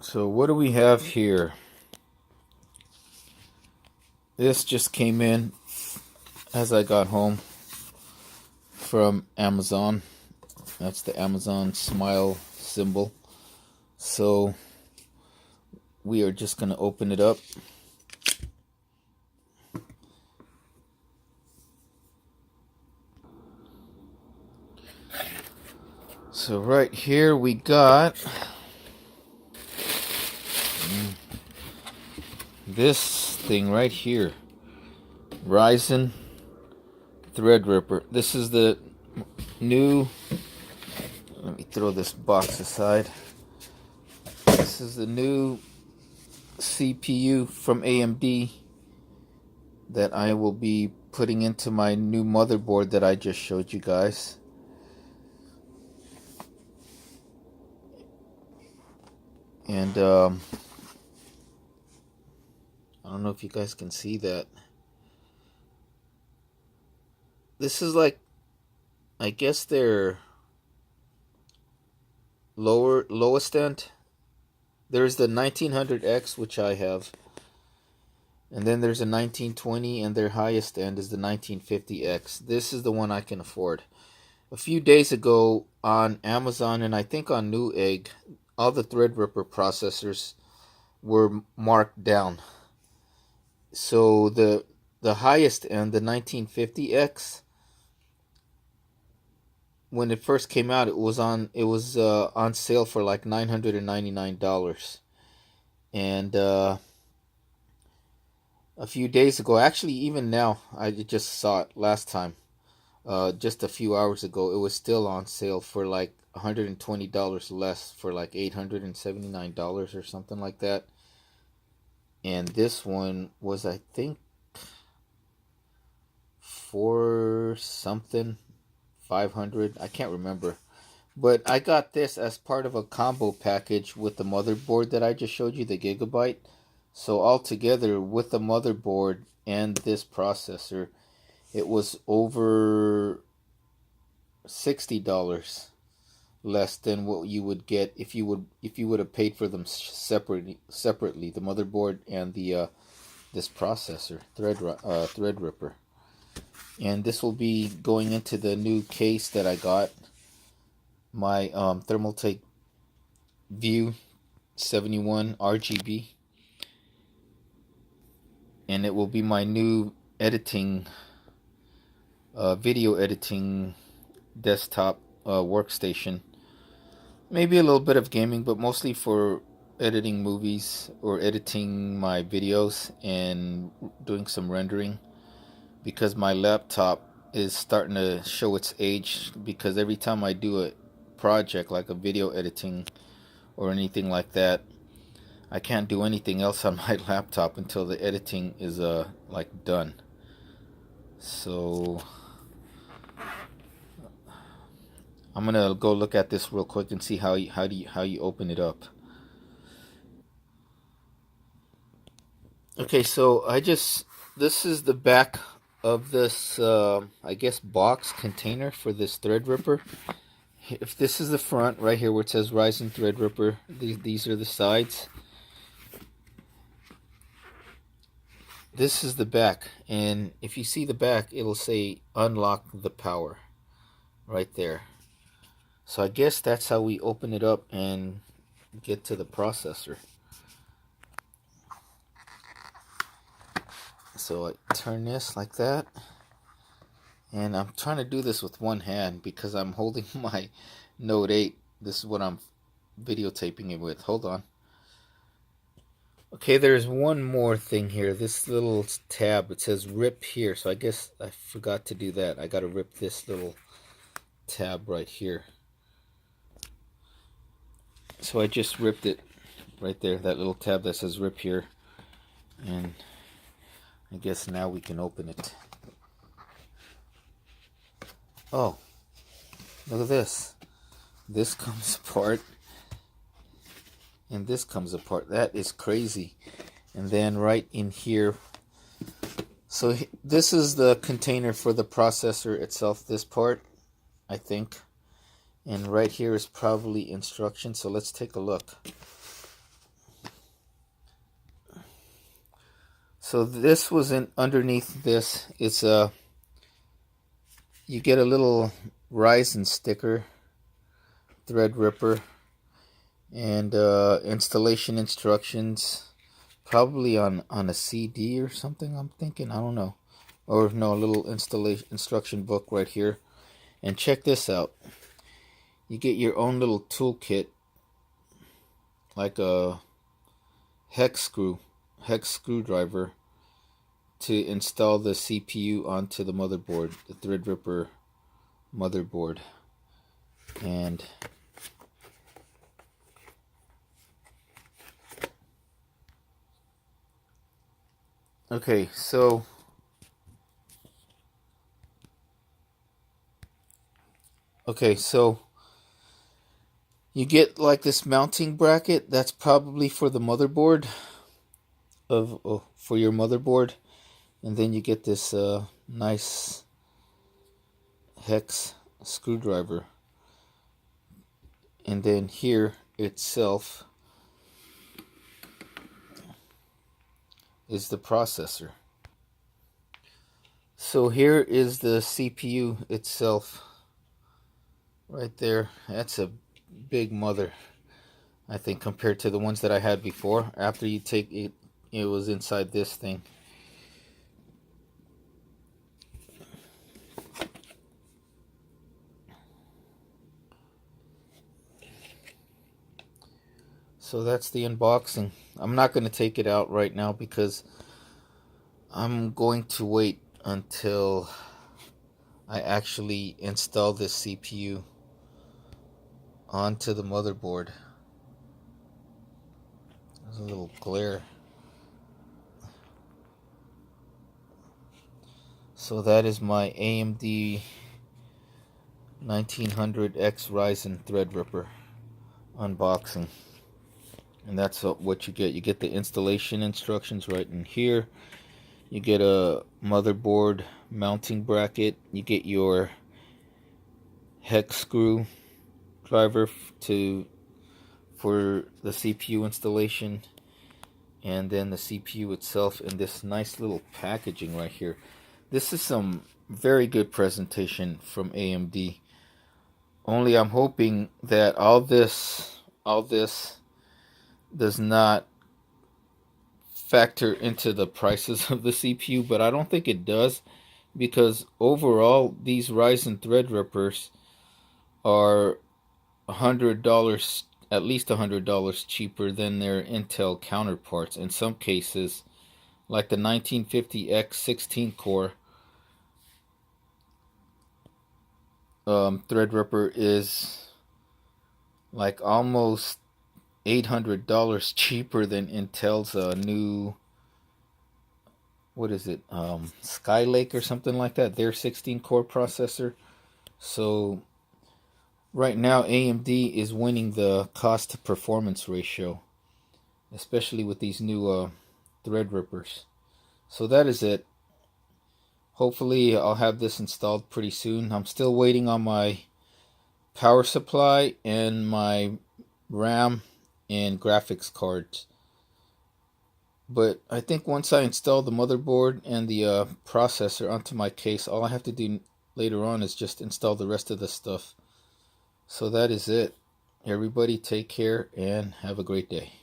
So what do we have here? This just came in as I got home from Amazon. That's the Amazon smile symbol. So we are just going to open it up. So right here we got this thing right here. Ryzen Threadripper. This is the new, let me throw this box aside. This is the new CPU from AMD that I will be putting into my new motherboard that I just showed you guys. And I don't know if you guys can see that. This is like, I guess their lowest end. There's the 1900X, which I have. And then there's a 1920, and their highest end is the 1950X. This is the one I can afford. A few days ago on Amazon and I think on Newegg, all the Threadripper processors were marked down. So the highest end, the 1950X, when it first came out, it was on sale for like $999. And a few days ago, actually even now, I just saw it last time, just a few hours ago, it was still on sale for like $120 less, for like $879 or something like that. And this one was, I think, for something 500, I can't remember. But I got this as part of a combo package with the motherboard that I just showed you, the Gigabyte. So altogether, with the motherboard and this processor, it was over $60 less than what you would get if you would have paid for them separately, the motherboard and the this processor, Threadripper. And this will be going into the new case that I got, my Thermaltake View 71 RGB, and it will be my new editing, video editing desktop workstation. Maybe a little bit of gaming, but mostly for editing movies or editing my videos and doing some rendering, because my laptop is starting to show its age, because every time I do a project like a video editing or anything like that, I can't do anything else on my laptop until the editing is like done. So I'm gonna go look at this real quick and see how you open it up. Okay, so this is the back of this, I guess, box container for this Threadripper. If this is the front right here where it says Ryzen Threadripper, these are the sides. This is the back, and if you see the back, it'll say unlock the power right there. So I guess that's how we open it up and get to the processor. So I turn this like that, and I'm trying to do this with one hand because I'm holding my Note 8. This is what I'm videotaping it with. Hold on. Okay, there's one more thing here. This little tab, it says rip here, so I guess I forgot to do that. I gotta rip this little tab right here. So I just ripped it right there, that little tab that says rip here. And I guess now we can open it. Oh, look at this. This comes apart. And this comes apart. That is crazy. And then right in here, so this is the container for the processor itself, this part, I think. And right here is probably instructions, so let's take a look. So this was in underneath this. It's you get a little Ryzen sticker, Threadripper, and installation instructions, probably on a CD or something. I'm thinking, I don't know, or no, a little installation instruction book right here. And check this out. You get your own little toolkit, like a hex screwdriver, to install the CPU onto the motherboard, the Threadripper motherboard. And okay, so you get like this mounting bracket. That's probably for the motherboard for your motherboard. And then you get this nice hex screwdriver. And then here itself is the processor. So here is the CPU itself. Right there. That's a big mother, I think, compared to the ones that I had before. After you take it, it was inside this thing. So that's the unboxing. I'm not going to take it out right now because I'm going to wait until I actually install this CPU onto the motherboard. There's a little glare. So that is my AMD 1900X Ryzen Threadripper unboxing. And that's what you get. You get the installation instructions right in here. You get a motherboard mounting bracket. You get your hex screw driver for the CPU installation, and then the CPU itself in this nice little packaging right here. This is some very good presentation from AMD. Only I'm hoping that all this does not factor into the prices of the CPU, but I don't think it does, because overall these Ryzen Threadrippers are $100, at least $100 cheaper than their Intel counterparts. In some cases, like the 1950X 16 core Threadripper is like almost $800 cheaper than Intel's new, what is it, Skylake or something like that, their 16 core processor. So right now AMD is winning the cost to performance ratio, especially with these new Threadrippers. So that is it. Hopefully I'll have this installed pretty soon. I'm still waiting on my power supply and my RAM and graphics cards. But I think once I install the motherboard and the processor onto my case, all I have to do later on is just install the rest of the stuff. So that is it. Everybody take care and have a great day.